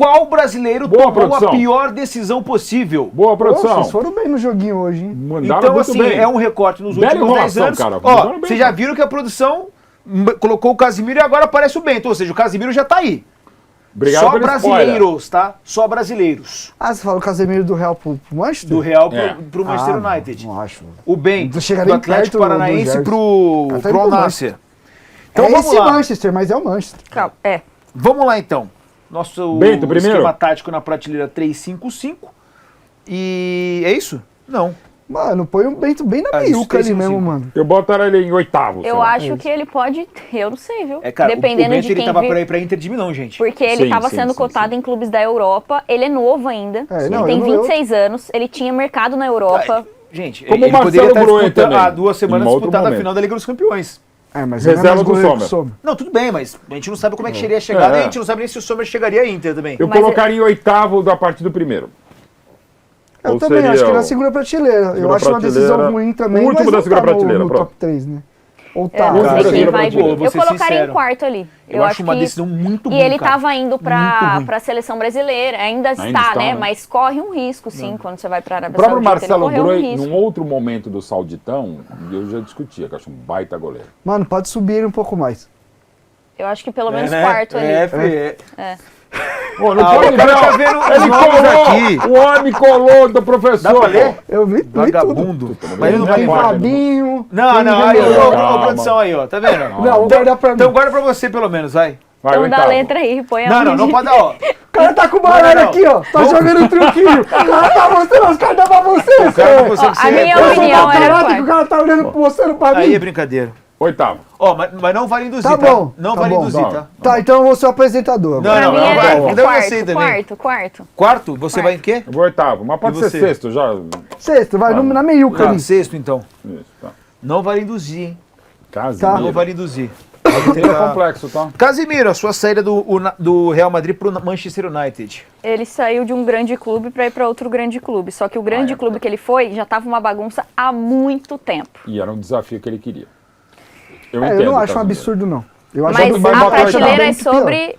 Qual brasileiro Boa, tomou produção. a pior decisão possível? Boa, produção. Vocês foram bem no joguinho hoje, hein? Mandaram Então, muito assim, bem. é um recorte nos Bela últimos 10 enrolação, anos. cara. Ó, Mandaram bem, vocês já cara. viram que a produção colocou o Casimiro e agora aparece o Bento. Ou seja, o Casimiro já tá aí. Obrigado Só pelo brasileiros, tá? Só brasileiros. Ah, você fala o Casemiro do Real pro Manchester? Do Real É. pro Manchester Ah, United. Não acho. O Bento, Não chega do nem Atlético perto do Paranaense Gerson. pro Até pro Al-Nassr. Então É vamos esse lá. Manchester, mas é o Manchester. Calma, Vamos lá então. Nosso Bento, primeiro. esquema tático na prateleira 3-5-5. E é isso? Não. Mano, põe o Bento bem na Ah, meiuca isso, ali isso, mesmo, sim. mano. Eu botaria ele em oitavo. sei eu lá. acho que ele pode. Eu não sei, viu? É, cara, Dependendo o Bento de ele quem tava vir. pra ir pra Inter de Milão, gente. Porque ele Sim, estava sim, sendo sim, cotado sim. em clubes da Europa. Ele é novo ainda. É, ele não, tem eu não- 26 anos. Ele tinha mercado na Europa. Gente, Como ele o Marcelo poderia estar Gruen disputando também, há 2 semanas em outro disputando a momento. final da Liga dos Campeões. É, mas Reserva ele é mais do goleiro que o Sommer. Sommer. Não, tudo bem, mas a gente não sabe como é que seria a chegada É. e a gente não sabe nem se o Sommer chegaria à Inter também. Eu Mas colocaria em oitavo da parte do primeiro. Eu Ou também seria acho que o- na segunda prateleira. Eu segunda acho uma decisão prateleira. ruim também, O último mas da não segunda tá no, prateleira, no pronto. top 3, né? Ou Eu tá, não Cara, sei se segunda ele vai vir. prateleira. vou Eu ser colocaria sincero. em quarto ali. Eu acho uma decisão muito E ruim, ele cara. estava indo Muito para ruim. a seleção brasileira. Ainda está, está, né? né? Mas corre um risco, sim, quando você vai para a O Arábia próprio Saudita. Marcelo ele correu um Gruen, risco. num outro momento do Sauditão, eu já discutia, que eu acho um baita goleiro. Mano, pode subir ele um pouco mais. Eu acho que pelo menos né? quarto ali. Pô, não Ah, pode o cara ver, tá ó. vendo os Ele nomes colou, aqui. o homem colou do professor. Dá pra ler? pô. Eu vi tudo. Vagabundo. Mas ele não vai Tem lembrar. Fabinho. Não, tem não, aí, Daniel. ô, Calma. produção aí, ó, tá vendo? Não, vou guardar pra mim. Então guarda pra você pelo menos, vai. Vai, Então dá a oitavo. letra aí, põe a Não onde? pode dar, ó. O cara tá com o baralho Não. aqui, ó. Tá jogando truquinho. O cara tá mostrando as cartas pra você, O cara não seu. consegue a ser. minha Eu sou opinião da era parada que o quarto. cara tá olhando, mostrando pra Aí é mim. brincadeira. Oitavo. Ó, mas não vale induzir, Tá tá? bom, Não tá vale bom. induzir, Não. tá? Tá, então eu vou ser o apresentador. Não, agora. Pra não, mim vai. é Então você também. quarto. Quarto? Você vai em quê? Eu vou oitavo, mas pode E ser você? sexto já. Sexto, vai na meiuca Ah, ali. sexto então. Isso, tá. Não vale induzir, hein? Casimiro. Não vale induzir. É complexo, tá? Casimiro, a sua saída do Real Madrid pro Manchester United. Ele saiu de um grande clube para ir para outro grande clube. Só que o grande clube que ele foi já estava uma bagunça há muito tempo. E era um desafio que ele queria. Eu não entendo, acho um Casimiro. absurdo, não. Eu acho Mas que vai a botar prateleira bem é pior. sobre.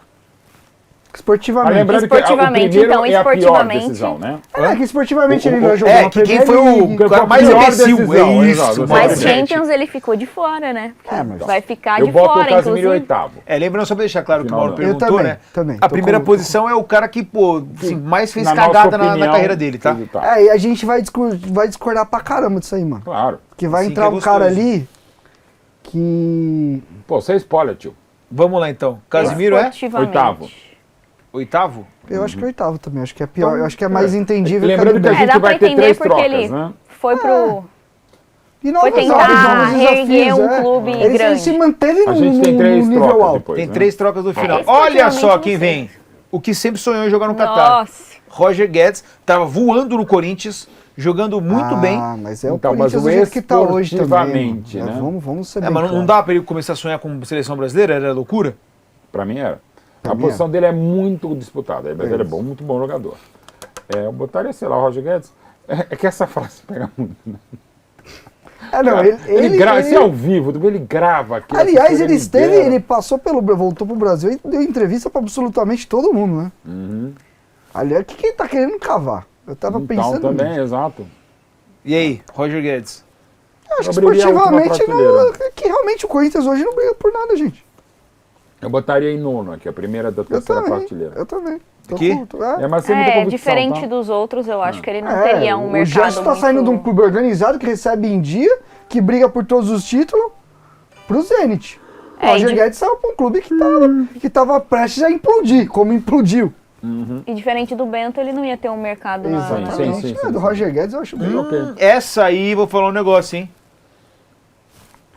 Esportivamente. Lembrando que Esportivamente, o primeiro então, é a pior esportivamente. decisão, né? É, que esportivamente ele não jogou É, uma que quem Premier foi League. o cara mais pior imbecil, decisão, é exato, isso. exato. Mas Exatamente. Champions ele ficou de fora, né? mas- Vai ficar Eu de boto fora, o Casimiro em inclusive. oitavo. Lembrando só pra deixar claro que o Final Mauro não. perguntou, Eu também, né? também. A Tô primeira com- posição é o cara que, pô, assim, mais fez Na cagada nossa na opinião, carreira dele, tá? ele É, e a gente vai discordar pra caramba disso aí, mano. Claro. Porque vai Sim, entrar que é um cara gostoso. ali que... Pô, você spoiler, tio. Vamos lá então. Casimiro é Esportivamente. Oitavo. oitavo? Eu acho que é oitavo também. Acho que é pior. Eu acho que é mais entendível Lembrando que a do gente dá pra vai ter entender três porque trocas, ele né? foi pro. E Foi tentar reerguer um clube Ele grande. se manteve A no, gente tem no três nível trocas alto. depois, Tem né? 3 trocas no final. esportivamente, Olha só não quem sei. vem. O que sempre sonhou em jogar no Catar. Nossa. Roger Guedes tava voando no Corinthians, jogando muito bem. Mas é o Então, mas Corinthians o do jeito que tá hoje também. esportivamente, mano. né? Vamos ser É, bem mas não claro. dá pra ele começar a sonhar com seleção brasileira? Era loucura? Pra mim era. Pra A mim posição dele é muito disputada, mas ele é isso. bom, muito bom jogador. Eu botaria, sei lá, o Roger Guedes. É que essa frase pega muito, né? É, não, Ele grava, se é ao vivo, ele grava aqui. Aliás, essa ele coisa esteve, dera. ele passou voltou pro Brasil e deu entrevista pra absolutamente todo mundo, né? Uhum. Aliás, o que ele tá querendo cavar? Eu tava Então, pensando também, nisso. exato. E aí, Roger Guedes? Eu acho que abriria a última esportivamente prateleira. que realmente o Corinthians hoje não briga por nada, gente. Eu botaria em nono aqui, a primeira da Eu terceira também. prateleira. Eu também. Tô Aqui? Mas sem muita convicção, Diferente tá? dos outros, eu acho que ele não teria um o mercado Gerson tá muito... saindo de um clube organizado que recebe em dia, que briga por todos os títulos, pro Zenit. O É, Roger e de- Guedes saiu pra um clube que tava prestes a implodir, como implodiu. E diferente do Bento, ele não ia ter um mercado na... Exatamente. sim, É, do Roger Guedes eu acho bem. Ok. Essa aí, vou falar um negócio, hein?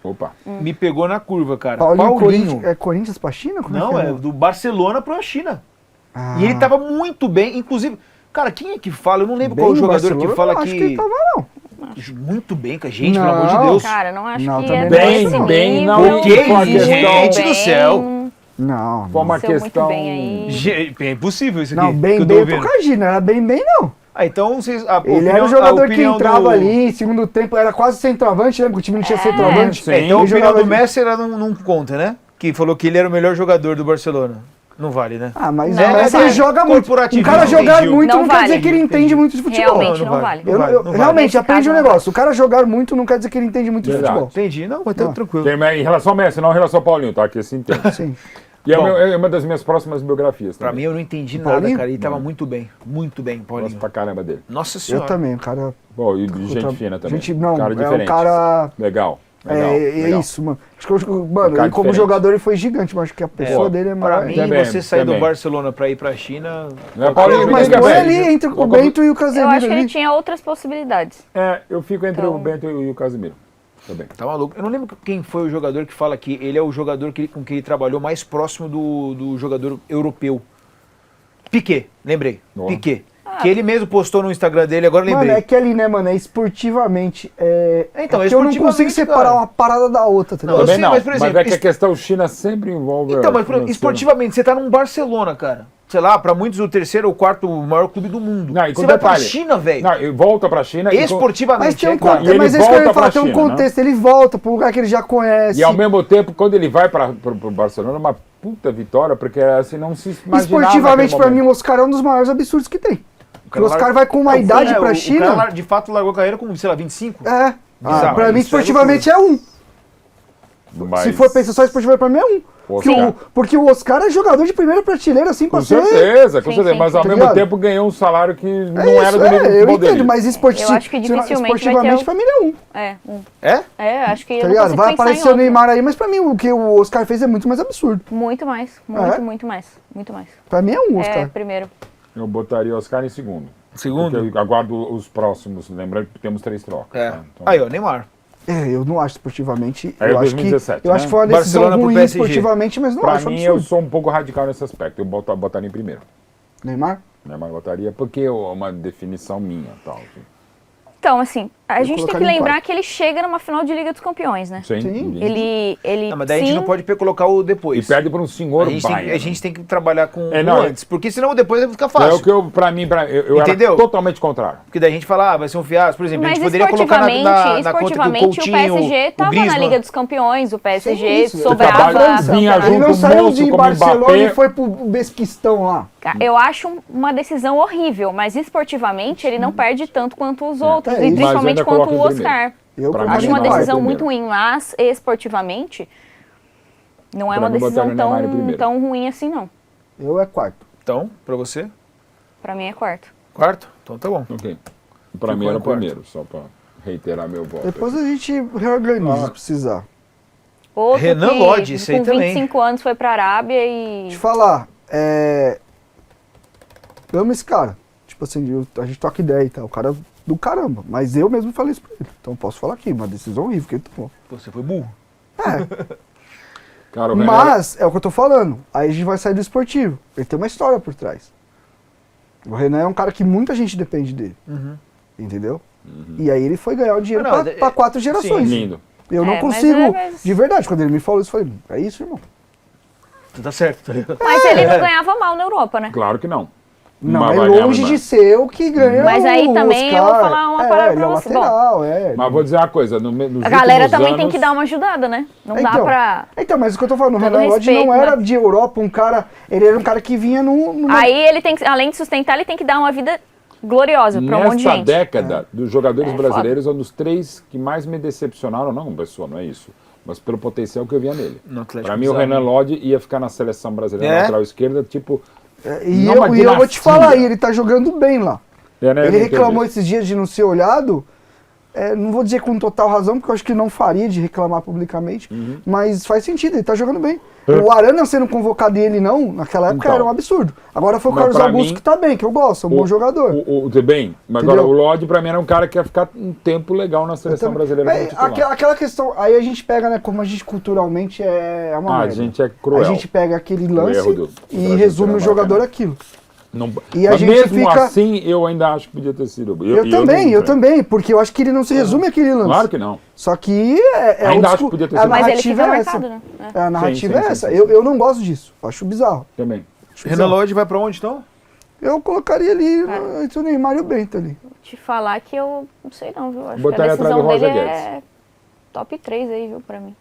Opa. Me pegou na curva, cara. Paulinho, Paulinho. Corinthians, é Corinthians pra China? Como Não, que é do Barcelona pra China. Ah, E ele tava muito bem, inclusive... Cara, quem é que fala? Eu não lembro bem qual o no jogador Barcelona, que fala eu que... acho que ele tava, não. Muito bem com a gente, pelo amor de Não. Deus. Cara, não acho Não, que também é não. desse Bem, bem, nível. não. O que Foi uma isso, gente questão- do céu? Não, Foi uma Seu muito questão... bem aí. É impossível isso aqui. não, que bem, eu tô bem, eu tô ouvindo. com a Gina, não era bem, não. Ah, então vocês... A Ele era opinião- o jogador a que opinião entrava do... ali, segundo tempo, era quase centroavante, lembra que o time não tinha centroavante? sim. É, então a Ele opinião jogava do de- Messi ela não conta, né? Que falou que ele era o melhor jogador do Barcelona. Não vale, né? Ah, mas Não, mas é ele joga muito. Um corporativismo, cara jogar entendi. muito Não não quer vale. dizer que ele entende muito de futebol. Realmente não vale. Não vale, não vale. Realmente, Nesse aprende um caso, não negócio. O cara jogar muito não quer dizer que ele entende muito de Verdade. futebol. Entendi. Não, mas tá Não. tranquilo. Em relação ao Messi, não em relação ao Paulinho, tá? Que se entende. Sim. E Bom. é uma das minhas próximas biografias Pra também. mim, eu não entendi Paulinho? nada, cara. Ele tava muito bem, Paulinho. Gosto pra caramba dele. Nossa Eu senhora. também, o cara. Bom, e de gente fina também. Não, cara é um diferente. cara. Legal. É isso, mano. Acho que, mano, cara ele como diferente. jogador ele foi gigante, mas acho que a pessoa Pô, dele é Pra maior. mim, Também, você sair também. do Barcelona pra ir pra China... Não é Paulinho, Mas liga, põe velho. ali entre o Qualquer- Bento e o Eu Casemiro acho que ele ali. tinha outras possibilidades. Eu fico entre Então- o Bento e o Casemiro. Também. Tá maluco? Eu não lembro quem foi o jogador que fala que ele é o jogador com quem ele trabalhou mais próximo do jogador europeu. Piquet, lembrei. Ó. Piquet. Que ele mesmo postou no Instagram dele, agora eu Mano, lembrei. é que ali, né, mano, é esportivamente. Então, é que eu não consigo esportivamente, separar cara. uma parada da outra, tá Não, ligado? eu Também sei, não, mas, por exemplo, é que a questão China sempre envolve... Então, mas por exemplo, financeiro. esportivamente, você tá num Barcelona, cara. Sei lá, pra muitos o terceiro ou quarto maior clube do mundo. Não, e com você vai pra detalhe. China, velho. Não, e volta pra China... e com- Esportivamente. Mas tem um claro. contexto, ele mas é isso que eu ia volta falar, pra tem um China, contexto, ele volta pro lugar que ele já conhece. E ao mesmo tempo, quando ele vai para o Barcelona, é uma puta vitória, porque assim, não se imaginava Esportivamente, naquele pra mim, momento. o Oscar é um dos maiores absurdos que tem. Porque o Oscar larga- vai com uma Não, idade é, pra o China. cara, de fato, largou a carreira com, sei lá, 25. É. Bizarro, Pra mim, isso é esportivamente é um. Mas- Se for pensar só esportivamente, pra mim é um. Oscar. Porque o Oscar é jogador de primeira prateleira, assim, pra Com ser... certeza, com Sim, certeza. sim, Mas ao tá mesmo ligado? tempo ganhou um salário que não É era isso, do nível do eu futebol entendo, dele. mas Eu acho que dificilmente vai esportivamente ter pra mim ele é um. É? Acho que eu Tá não ligado? consigo Vai pensar em aparecer o outro. Neymar aí, mas pra mim o que o Oscar fez é muito mais absurdo. Muito mais, É? muito mais, muito mais. Pra mim é um Oscar. É, primeiro. Eu botaria o Oscar em segundo. Segundo? Porque eu aguardo os próximos, lembrando que temos 3 trocas. É. tá? Então, Aí, ó, Neymar. Eu não acho esportivamente. Aí eu acho 2017, que, eu né? acho que foi uma decisão Barcelona pro ruim PSG. esportivamente, mas não pra acho mim, absurdo. eu sou um pouco radical nesse aspecto. Eu botaria em primeiro. Neymar? Né? Mas botaria porque é uma definição minha. Tal, assim. Então, assim, a Eu gente tem que colocaria em lembrar quarto. que ele chega numa final de Liga dos Campeões, né? Sim. Sim. Ele Não, mas daí a sim, gente não pode colocar o E depois. perde para um senhor a gente, Bayern. a gente tem que trabalhar com É, o não, antes, porque senão o depois vai ficar É fácil. o que eu, pra mim, eu Entendeu? era totalmente contrário. Porque daí a gente fala, vai ser um fiasco. Por exemplo, a mas gente poderia colocar na conta do esportivamente Coutinho, o PSG tava na Griezmann. Liga dos Campeões, o PSG Sim, isso. sobrava Trabalho a vinha campeonato. Ele não junto, saiu monstro de como Barcelona Mbappé. e foi pro Besquistão lá. Eu acho uma decisão horrível, mas esportivamente ele não perde tanto quanto os outros, É e isso. Mas eu principalmente ainda quanto coloco o em primeiro. Oscar. Eu Pra mim, Acho uma Neymar é decisão primeiro. muito ruim, mas esportivamente não é Pra uma mim, decisão botaria o Neymar em primeiro. tão ruim assim, não. Eu é quarto. Então, pra você, Pra mim é quarto. quarto? Então tá bom. Ok. Pra Ficou mim era em o quarto. primeiro, só pra reiterar meu voto. Depois a gente reorganiza se precisar. Outro Renan que Lodge, esse aí com também. 25 anos foi pra Arábia e... Te falar, eu amo esse cara. Tipo assim, a gente toca ideia e tal. O cara é do caramba. Mas eu mesmo falei isso pra ele. Então posso falar aqui, uma decisão horrível que ele tomou. Você foi burro. Cara, o Renan- Mas, é o que eu tô falando. Aí a gente vai sair do esportivo. Ele tem uma história por trás. O Renan é um cara que muita gente depende dele. Entendeu? E aí ele foi ganhar o dinheiro Não, pra 4 gerações. Lindo. Eu não mas consigo. mas- De verdade, quando ele me falou isso, eu falei, é isso, irmão. Tu tá certo, tá ligado? Mas ele não ganhava mal na Europa, né? Claro que não. Não, Mas é vai ganhar longe mais. de ser o que ganha Mas aí o também eu Oscar. vou falar uma parada ele pra é você. lateral, Mas vou dizer uma coisa, nos A galera últimos também tem anos- que dar uma ajudada, né? Não dá Então, pra... Então, mas o que eu tô falando, o Todo Renan Lodge respeito, não era né? de Europa um cara. Ele era um cara que vinha no. Aí ele tem que, além de sustentar, ele tem que dar uma vida gloriosa pra um monte de Nessa gente. década, dos jogadores É, brasileiros, é um dos 3 que mais me decepcionaram, não pessoa, não é isso, mas pelo potencial que eu via nele. No Atlético Pra mim, o bizarro. Renan Lodge ia ficar na seleção brasileira, É? lateral esquerda, tipo... E não eu, uma e eu vou te dinastia. falar aí, ele tá jogando bem lá. né, Ele no reclamou entrevista. esses dias de não ser olhado. Não vou dizer com total razão, porque eu acho que não faria de reclamar publicamente, Uhum. mas faz sentido, ele tá jogando bem. O Arana sendo convocado e ele não, naquela época Então. era um absurdo. Agora foi o Mas Carlos pra Augusto mim, que tá bem, que eu gosto, é um bom jogador. Tudo bem, mas Entendeu? agora o Lodge pra mim era um cara que ia ficar um tempo legal na seleção brasileira como titular. Aquela questão, aí a gente pega, né, como a gente culturalmente é uma A merda. gente é cruel. A gente pega aquele lance erro do e Brasil resume ter o na jogador marca, né? aquilo. Não- E a mas gente mesmo fica- assim, eu ainda acho que podia ter sido. Eu também, porque eu acho que ele não se resume àquele lance. Claro que não. Só que Ainda o acho que podia ter a sido. Mas ele narrativa fica é essa. marcado, né? A narrativa Sim, é sim, essa. sim, Eu não gosto disso. Acho bizarro. Também. Acho Renan bizarro. Lodge vai pra onde, então? Eu colocaria ali entre o Neymar e o Bento ali. Te falar que eu não sei não, viu? Acho Botaria que a atrás decisão do Roger dele Guedes. é top 3 aí, viu, pra mim.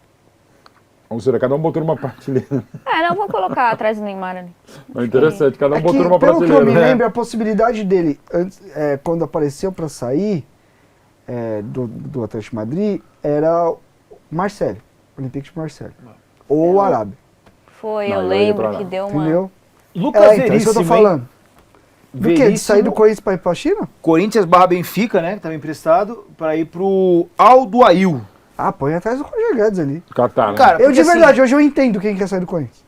Ou seja, cada um botou numa prateleira. Não, vou colocar atrás do Neymar ali. É interessante, cada um É botou que, numa pelo que eu prateleira. me né? lembro, a possibilidade dele, quando apareceu para sair do Atlético de Madrid, era o Marseille, Olympique de Marseille. Ou o Arábia, Foi, Não, eu eu ia pra lembro lá. que deu uma... entendeu? Lucas Então, isso que eu Veríssimo, tô hein? falando. Do quê? De Veríssimo. sair do Corinthians para ir pra China? Corinthians barra Benfica, né? Que estava emprestado, para ir pro Aldoail. Ah, põe atrás do Roger Guedes ali. Catar, né? Cara, Eu porque, de verdade, hoje eu entendo quem quer sair do Corinthians.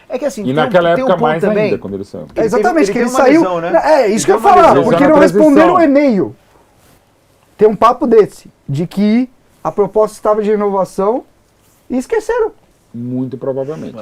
é que assim, E naquela tem época ponto mais também. ainda, quando ele saiu. Ele Exatamente, teve que ele uma saiu. lesão, né? É isso que eu ia Ele teve uma falar, lesão. porque Na não transição. responderam o e-mail. Tem um papo desse, de que a proposta estava de renovação e esqueceram. Muito provavelmente.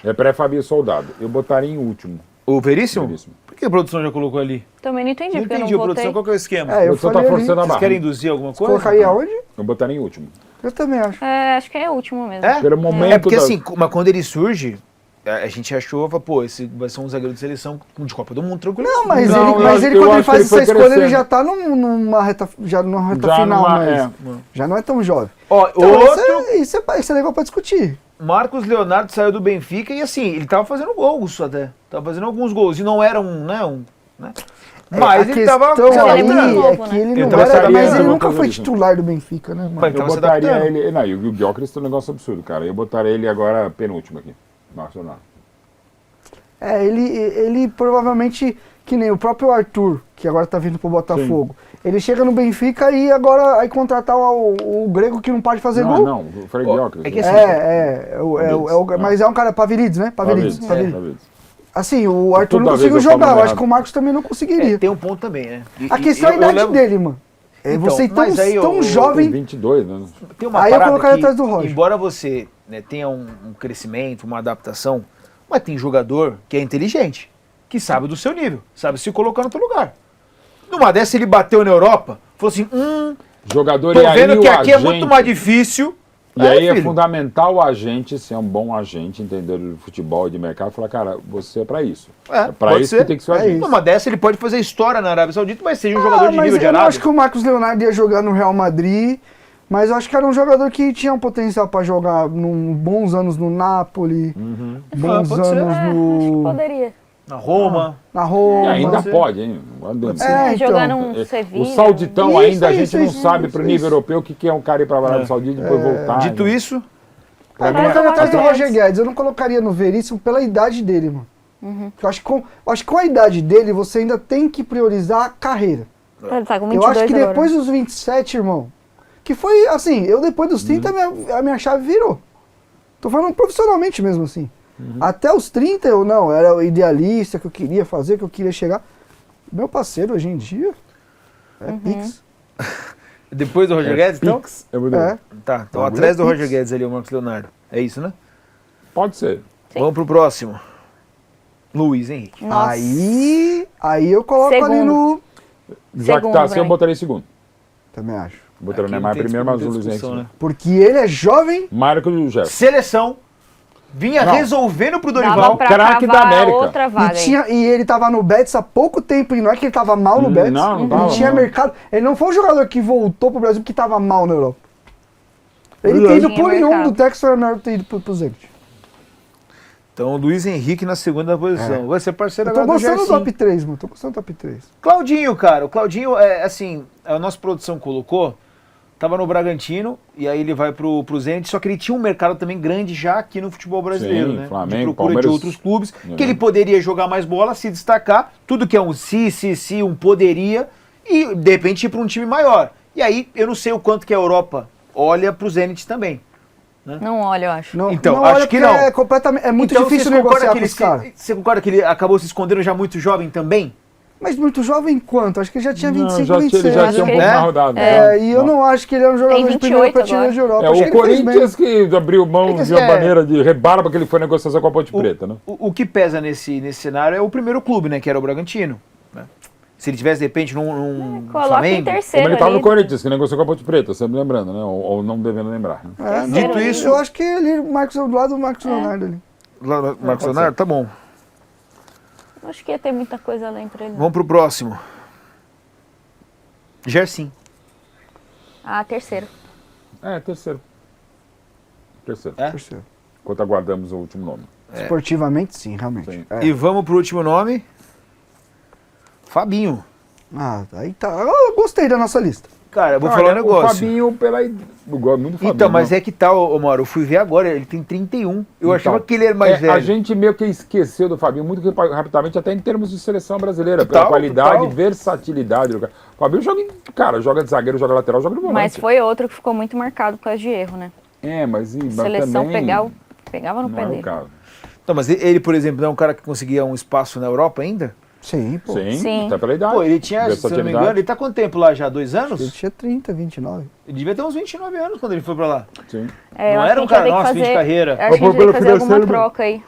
É pré-Fabio Soldado. Eu botaria em último. O Veríssimo? Veríssimo. Por que a produção já colocou ali? Também não entendi, Não porque entendi, eu não produção. votei. Qual que é o esquema? É, eu Você tá falei ali. forçando a Vocês barra. querem induzir alguma coisa? Colocaria onde? Eu botaria em último. Eu também acho. Acho que é o último mesmo. É? Pelo momento É porque da- assim, mas quando ele surge, a gente achou, pô, esse vai ser um zagueiro de seleção de Copa do Mundo, tranquilo. Não, mas Não, ele, mas eu ele quando ele acho faz que ele essa foi escolha, ele crescendo. já tá numa reta Já final, numa- mas já não é tão jovem. Ó, Então, outro, isso é legal pra discutir. Marcos Leonardo saiu do Benfica e assim, ele tava fazendo gols até. Tava fazendo alguns gols e não era né? Mas a ele tava questão Ele é aí muito novo, é que né? ele Ele não tava era, sabendo mas ele alguma nunca coisa foi disso. titular do Benfica, né, mano? Mas ele Eu tava se botaria adaptando. ele... Não, e o Gyökeres tem um negócio absurdo, cara. Eu botaria ele agora penúltimo aqui. Marcos Leonardo. Ele provavelmente, que nem o próprio Arthur, que agora tá vindo pro Botafogo, ele chega no Benfica e agora aí contratar o grego que não pode fazer Não, gol. não, o Fred Ó, Gyökeres. é que né? assim, Mas é um cara Pavilides, né? Pavilides. Pavilides. Assim, o Arthur Toda não vez conseguiu eu falo jogar, eu errado. acho que o Marcos também não conseguiria. tem um ponto também, né? A questão é a idade levo- dele, mano. Então, Você tão, mas aí, tão o- Tem jovem. 22, né? Tem uma Aí eu parada colocaria que, atrás do Roger. embora você tenha um crescimento, uma adaptação, mas tem jogador que é inteligente, que sabe do seu nível, sabe se colocar no teu lugar. Numa dessa ele bateu na Europa, falou assim, Jogador tô e aí vendo que o aqui é agente. muito mais difícil. E aí é filho. fundamental o agente ser um bom agente, entendedor de futebol e de mercado, falar, cara, você é pra isso. É pra pode isso ser. que tem que ser o É agente. isso. Numa dessa ele pode fazer história na Arábia Saudita, mas seja um jogador de mas nível de eu não Arábia. acho que o Marcos Leonardo ia jogar no Real Madrid, mas eu acho que era um jogador que tinha um potencial pra jogar bons anos no Napoli, bons pode ser. anos Acho que no, poderia. Na Roma. na E Roma. ainda ser. pode, hein? Adendo. É, então. Jogar num Sevilha. O Sauditão Isso, ainda, a isso, gente não isso, sabe isso, pro nível isso. europeu o que é um cara ir pra Arábia Saudita e depois voltar. Dito né? isso, Eu mim, colocaria atrás do Roger Roger Guedes. Eu não colocaria no Veríssimo pela idade dele, mano. Eu acho que com a idade dele, você ainda tem que priorizar a carreira. Ele tá com Eu 22 acho que agora. depois dos 27, irmão, que foi assim, eu depois dos 30, a minha chave virou. Tô falando profissionalmente mesmo assim. Até os 30 eu não, era o idealista que eu queria fazer, que eu queria chegar. Meu parceiro hoje em dia é Pix. depois do Roger Guedes, então? Pix, eu vou dizer. É. Tá, então Tá, atrás do Pix. Roger Guedes ali, o Marcos Leonardo. É isso, né? Pode ser. Sim. Vamos pro próximo. Luiz Henrique. Nossa. Aí eu coloco ali Segundo. no. Já que tá assim, eu Brian. botaria em segundo. Também acho. Botaria o Aqui Neymar não tem primeiro, mas o muita Luiz Henrique. discussão, segundo. Porque ele é jovem. Marcos e o Jefferson. Seleção. Vinha Não. resolvendo pro Dava Dorival. pra craque da cavar América. outra vaga aí. E ele tava no Betis há pouco tempo, e não é que ele tava mal no Betis. não ele tava, tinha não. mercado. Ele não foi um jogador que voltou pro Brasil porque tava mal na Europa. Ele Verdade. ter ido Tinha por nenhum mercado. do Texas foi melhor ter ido pro Zenit. Então, Luiz Henrique na segunda posição. Vai ser parceiro Eu tô agora do gostando do Gerson. top 3, mano. Tô gostando do top 3. Claudinho, cara. O Claudinho, assim, a nossa produção colocou, tava no Bragantino, e aí ele vai pro Zenit, só que ele tinha um mercado também grande já aqui no futebol brasileiro, Sim, né? Flamengo, de procura Palmeiras. de outros clubes, Uhum. que ele poderia jogar mais bola, se destacar, tudo que é um se, um poderia, e de repente ir pra um time maior. E aí, eu não sei o quanto que a Europa olha pro Zenit também. Não olha, eu acho. Não, Então, não, acho olha, que porque não. É, completamente, é muito Então, difícil vocês concordam negociar que com ele os caras. Você concorda que ele acabou se escondendo já muito jovem também? Mas muito jovem quanto? Acho que ele já tinha 25, Não, 26. ele já Acho tinha um que pouco ele- mais rodado. E eu não acho que ele é um jogador de primeira 28 prateleira agora. de Europa. É Acho o que ele fez bem. Corinthians que abriu mão É que de uma assim, maneira de rebarba que ele foi negociação com a Ponte Preta, né? O que pesa nesse cenário é o primeiro clube, né? Que era o Bragantino. Né? Se ele tivesse, de repente, num Coloca em Flamengo... Como terceiro ele estava ali. no Corinthians, que negociou com a Ponte Preta, sempre lembrando, né? Ou não devendo lembrar. Né? É, Terceiro Dito ali. isso- Eu acho que ele, do lado do Marcos Leonardo ali. Lá no Marcos pode Leonardo, ser. tá bom. Acho que ia ter muita coisa além pra ele. Vamos pro próximo. Gerson. Terceiro. É, terceiro. Terceiro. É? Terceiro. Enquanto aguardamos o último nome. Esportivamente, sim, realmente. Sim. É. E vamos pro último nome. Fabinho. Ah, aí tá. Eu gostei da nossa lista. Cara, eu vou Olha, falar um negócio. O Fabinho, eu gosto muito do Fabinho. Então, mas não. é que tal, ô Mauro, eu fui ver agora, ele tem 31. Eu Então, achava que ele era mais velho. A gente meio que esqueceu do Fabinho muito rapidamente, até em termos de seleção brasileira, Total, pela qualidade e total. versatilidade do cara. O Fabinho joga de zagueiro, joga lateral, joga de volante. Mas foi outro que ficou muito marcado por causa de erro, né? Mas Seleção também pegava no não pé é o dele. caso. Não, mas ele, por exemplo, não é um cara que conseguia um espaço na Europa ainda? Sim, pô. Sim. Até pela idade. Pô, ele tinha, se eu não me versatilidade. engano, ele tá quanto tempo lá já? 2 anos? Ele tinha 30, 29. Ele devia ter uns 29 anos quando ele foi pra lá. Sim. É, eu Não acho era que um cara a gente vai nosso, ter fim de carreira. Eu acho que a gente vai ter que fazer alguma troca aí.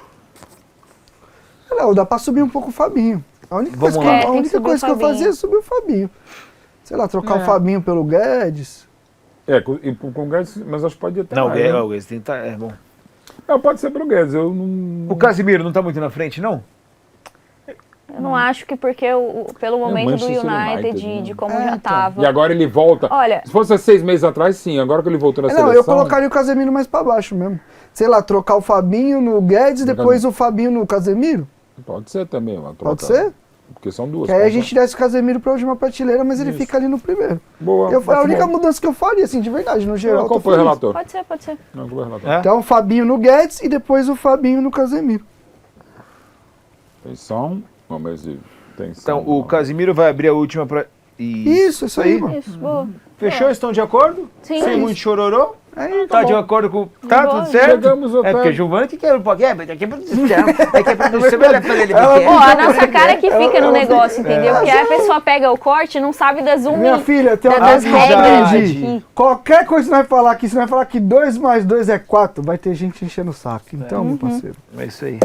Não, dá pra subir um pouco o Fabinho. A única Vamos coisa, lá. a Tem que única subir coisa o que eu Fabinho. fazia é subir o Fabinho. Sei lá, trocar o Fabinho pelo Guedes. E com o Guedes, mas acho que pode ter Não, mais, né? o Guedes tem que tá, é bom. Não, pode ser pelo Guedes. Eu não. O Casimiro não tá muito na frente, não? Eu não acho que porque pelo momento do Manchester United, United, de né? como É, já então. tava. E agora ele volta. Olha- Se fosse há 6 meses atrás, sim. Agora que ele voltou na Não, seleção. eu colocaria o Casemiro mais pra baixo mesmo. Sei lá, trocar o Fabinho no Guedes e depois o Fabinho no Casemiro. Pode ser também, uma troca. Pode ser? Porque são duas. Que aí a pode gente ser. desce o Casemiro pra última prateleira, mas ele fica ali no primeiro. Boa. É a bate única bom. mudança que eu faria, assim, de verdade, no geral. Qual tô foi o feliz. relator? Pode ser, pode ser. Não, qual foi o relator? É? Então, o Fabinho no Guedes e depois o Fabinho no Casemiro. Atenção. Vamos ver. Atenção. Então, o Casimiro vai abrir a última pra... Isso aí, mano. Isso, boa. Fechou? Estão de acordo? Sim. Sem muito chororô? Aí, Tá de bom. acordo com... Tá Boa. tudo certo? Chegamos ao É porque pé. a Giovana que quer o podcast, mas aqui é produção. Aqui é produção, ela fala ele Pô, a nossa cara que fica no negócio, entendeu? Porque É. a pessoa pega o corte e não sabe das Minha filha, tem uma das coisa que eu regras aprendi. aqui. Qualquer coisa que você vai falar aqui, você vai falar que 2 mais 2 é 4, vai ter gente enchendo o saco. Então, meu parceiro. É isso aí.